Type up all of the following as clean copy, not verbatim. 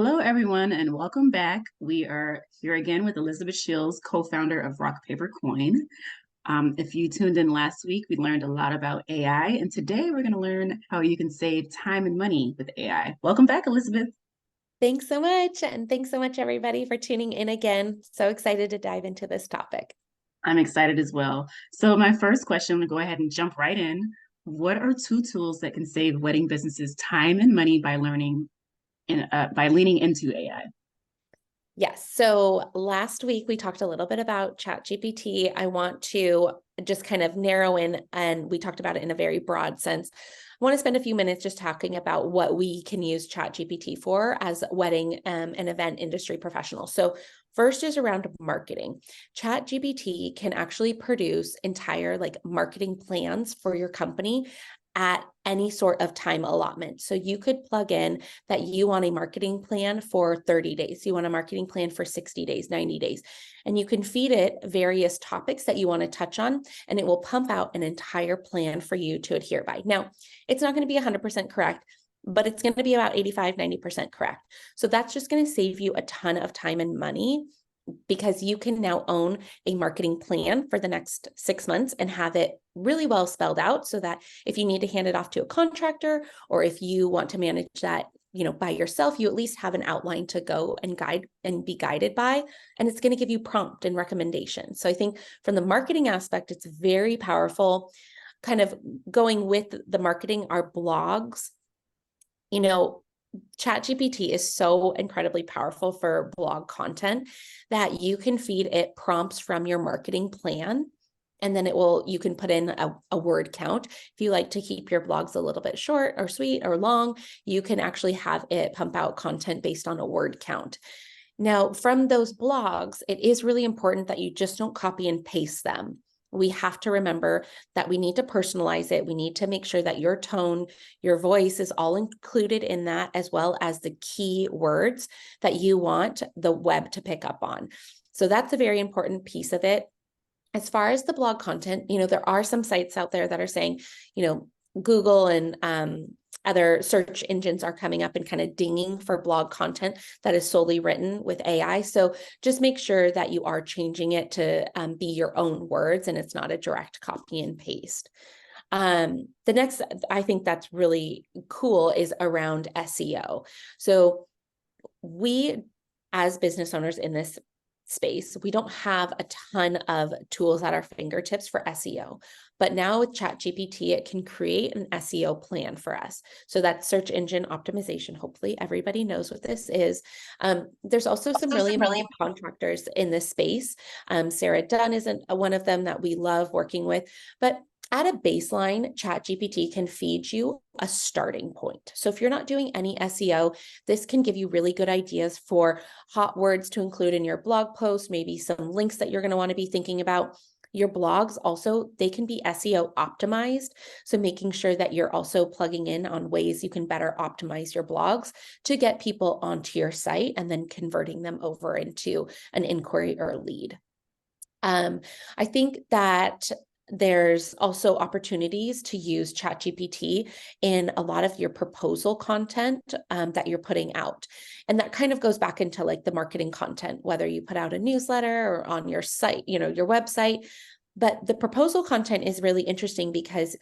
Hello, everyone, and welcome back. We are here again with Elizabeth Sheils, co-founder of Rock Paper Coin. If you tuned in last week, we learned a lot about AI, and today we're going to learn how you can save time and money with AI. Welcome back, Elizabeth. Thanks so much. And thanks so much, everybody, for tuning in again. So excited to dive into this topic. I'm excited as well. So my first question, I'm going to go ahead and jump right in. What are two tools that can save wedding businesses time and money by leaning into AI? Yes. So last week we talked a little bit about ChatGPT. I want to just kind of narrow in, and we talked about it in a very broad sense. I want to spend a few minutes just talking about what we can use ChatGPT for as wedding and event industry professionals. So first is around marketing. ChatGPT can actually produce entire marketing plans for your company at any sort of time allotment. So you could plug in that you want a marketing plan for 30 days. You want a marketing plan for 60 days, 90 days. And you can feed it various topics that you want to touch on, and it will pump out an entire plan for you to adhere by. Now, it's not going to be 100% correct, but it's going to be about 85, 90% correct. So that's just going to save you a ton of time and money, because you can now own a marketing plan for the next 6 months and have it really well spelled out, so that if you need to hand it off to a contractor, or if you want to manage that, by yourself, you at least have an outline to go and be guided by, and it's going to give you prompt and recommendations. So I think from the marketing aspect, it's very powerful. Kind of going with the marketing, our blogs, ChatGPT is so incredibly powerful for blog content that you can feed it prompts from your marketing plan, and then you can put in a word count. If you like to keep your blogs a little bit short or sweet or long, you can actually have it pump out content based on a word count. Now, from those blogs, it is really important that you just don't copy and paste them. We have to remember that we need to personalize it. We need to make sure that your tone, your voice is all included in that, as well as the key words that you want the web to pick up on. So that's a very important piece of it. As far as the blog content, there are some sites out there that are saying, Google and other search engines are coming up and kind of dinging for blog content that is solely written with AI. So just make sure that you are changing it to be your own words, and it's not a direct copy and paste. The next, I think that's really cool, is around SEO. So we, as business owners in this space, we don't have a ton of tools at our fingertips for SEO. But now with ChatGPT, it can create an SEO plan for us. So that's search engine optimization. Hopefully everybody knows what this is. There's also some really amazing contractors in this space. Sarah Dunn is one of them that we love working with. But at a baseline, ChatGPT can feed you a starting point. So if you're not doing any SEO, this can give you really good ideas for hot words to include in your blog post, maybe some links that you're going to want to be thinking about. Your blogs also, they can be SEO optimized. So making sure that you're also plugging in on ways you can better optimize your blogs to get people onto your site and then converting them over into an inquiry or a lead. I think that there's also opportunities to use ChatGPT in a lot of your proposal content that you're putting out. And that kind of goes back into the marketing content, whether you put out a newsletter or on your site, your website. But the proposal content is really interesting because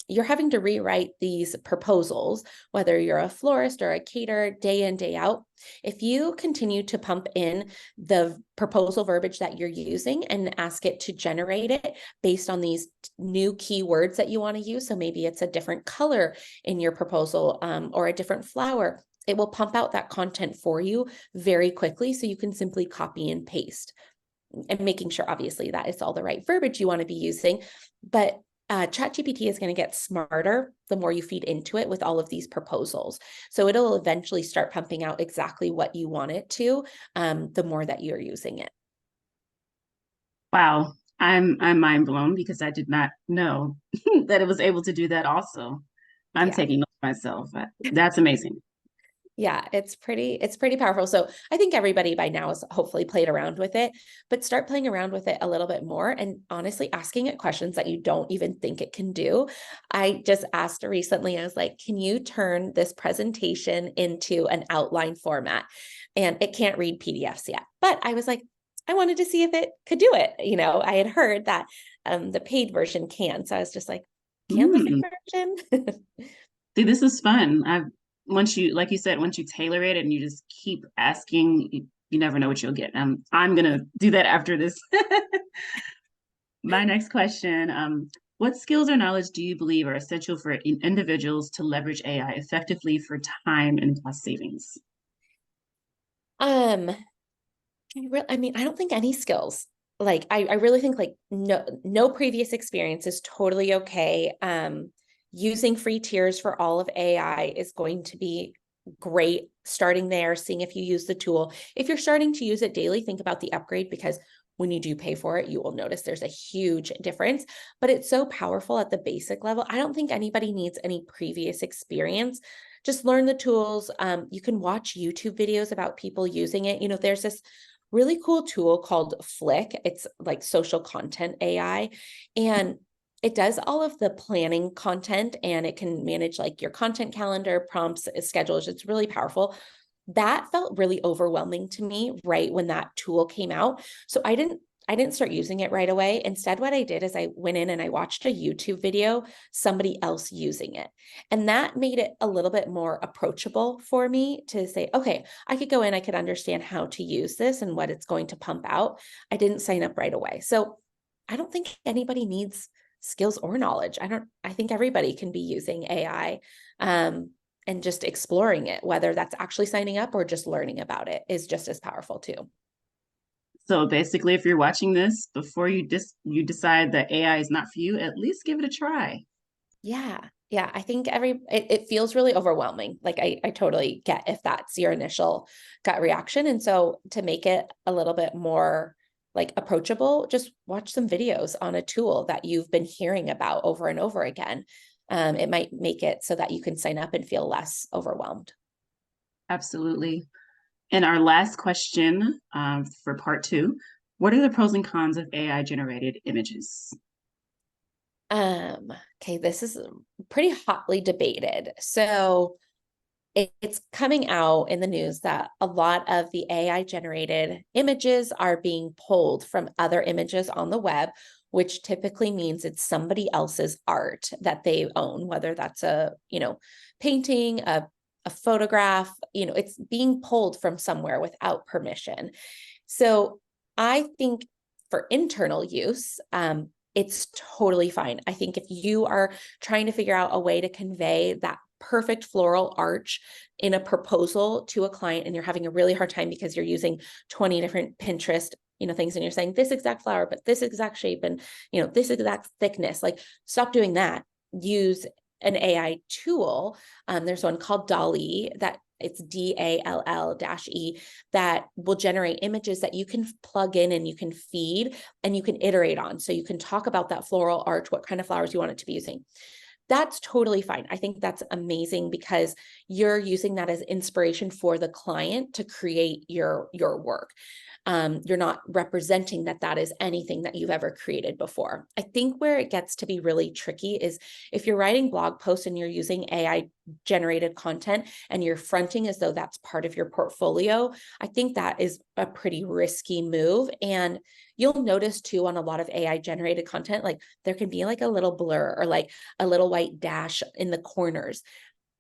you're having to rewrite these proposals, whether you're a florist or a caterer, day in, day out. If you continue to pump in the proposal verbiage that you're using and ask it to generate it based on these new keywords that you want to use, so maybe it's a different color in your proposal or a different flower, it will pump out that content for you very quickly, so you can simply copy and paste, and making sure obviously that it's all the right verbiage you want to be using. But ChatGPT is going to get smarter the more you feed into it with all of these proposals. So it'll eventually start pumping out exactly what you want it to, the more that you're using it. Wow, I'm mind blown because I did not know that it was able to do that also. I'm Yeah. taking notes myself. That's amazing. Yeah, it's pretty powerful. So I think everybody by now has hopefully played around with it, but start playing around with it a little bit more and honestly asking it questions that you don't even think it can do. I just asked recently, I was like, can you turn this presentation into an outline format? And it can't read PDFs yet. But I was like, I wanted to see if it could do it. You know, I had heard that the paid version can. So I was just like, can the free Mm. version? See, this is fun. Once you, like you said, once you tailor it and you just keep asking, you never know what you'll get. I'm gonna do that after this. My next question, what skills or knowledge do you believe are essential for individuals to leverage AI effectively for time and cost savings? Um, I mean, I don't think any skills. Like I really think like no previous experience is totally okay. Using free tiers for all of AI is going to be great. Starting there, seeing if you use the tool. If you're starting to use it daily, think about the upgrade because when you do pay for it, you will notice there's a huge difference. But it's so powerful at the basic level. I don't think anybody needs any previous experience. Just learn the tools. You can watch YouTube videos about people using it. You know, there's this really cool tool called Flick. It's like social content AI. And it does all of the planning content and it can manage like your content calendar, prompts, schedules. It's really powerful. That felt really overwhelming to me right when that tool came out. So I didn't start using it right away. Instead, what I did is I went in and I watched a YouTube video, somebody else using it. And that made it a little bit more approachable for me to say, okay, I could go in, I could understand how to use this and what it's going to pump out. I didn't sign up right away. So I don't think anybody needs skills or knowledge. I think everybody can be using AI and just exploring it, whether that's actually signing up or just learning about it is just as powerful too. So basically, if you're watching this before you decide that AI is not for you, at least give it a try. Yeah. Yeah. I think it feels really overwhelming. Like I totally get if that's your initial gut reaction. And so to make it a little bit more like approachable, just watch some videos on a tool that you've been hearing about over and over again. It might make it so that you can sign up and feel less overwhelmed. Absolutely. And our last question for part two, what are the pros and cons of AI generated images? Um, okay, this is pretty hotly debated. So it's coming out in the news that a lot of the AI generated images are being pulled from other images on the web, which typically means it's somebody else's art that they own, whether that's a, painting, a photograph, it's being pulled from somewhere without permission. So I think for internal use, it's totally fine. I think if you are trying to figure out a way to convey that perfect floral arch in a proposal to a client and you're having a really hard time because you're using 20 different Pinterest things and you're saying this exact flower but this exact shape and this exact thickness, like stop doing that. Use an AI tool. There's one called Dolly that it's DALL-E that will generate images that you can plug in and you can feed and you can iterate on. So you can talk about that floral arch, what kind of flowers you want it to be using. That's totally fine. I think that's amazing because you're using that as inspiration for the client to create your work. You're not representing that is anything that you've ever created before. I think where it gets to be really tricky is if you're writing blog posts and you're using AI generated content and you're fronting as though that's part of your portfolio. I think that is a pretty risky move. And you'll notice too on a lot of AI generated content, like there can be like a little blur or like a little white dash in the corners.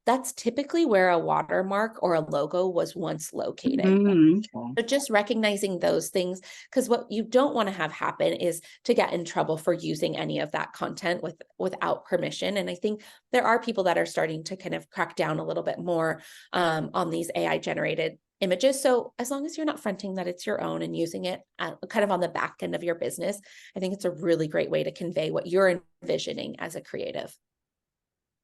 That's typically where a watermark or a logo was once located. Okay. So just recognizing those things, because what you don't want to have happen is to get in trouble for using any of that content without permission. And I think there are people that are starting to kind of crack down a little bit more on these AI generated images. So as long as you're not fronting that it's your own and using it kind of on the back end of your business, I think it's a really great way to convey what you're envisioning as a creative.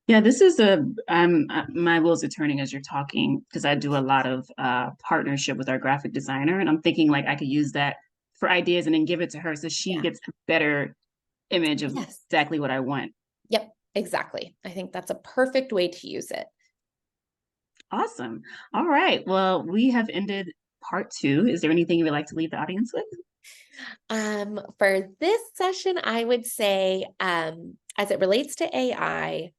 Yeah, this is my wheels are turning as you're talking because I do a lot of partnership with our graphic designer, and I'm thinking like I could use that for ideas and then give it to her so she Yeah. gets a better image of Yes. exactly what I want. Yep. Exactly. I think that's a perfect way to use it. Awesome. All right. Well, we have ended part two. Is there anything you would like to leave the audience with? For this session, I would say, as it relates to AI,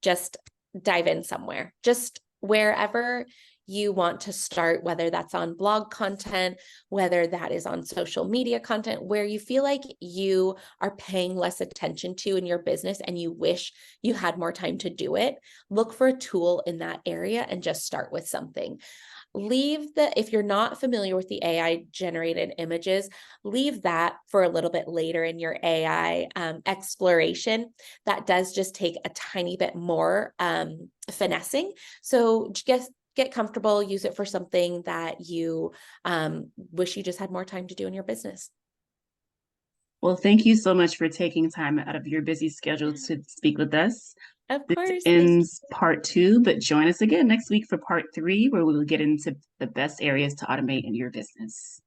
just dive in somewhere, just wherever you want to start, whether that's on blog content, whether that is on social media content, where you feel like you are paying less attention to in your business and you wish you had more time to do it. Look for a tool in that area and just start with something. If you're not familiar with the AI generated images, leave that for a little bit later in your AI exploration. That does just take a tiny bit more finessing. So just get comfortable, use it for something that you wish you just had more time to do in your business. Well, thank you so much for taking time out of your busy schedule to speak with us. Of This course, thank you. ends part two, but join us again next week for part three, where we will get into the best areas to automate in your business.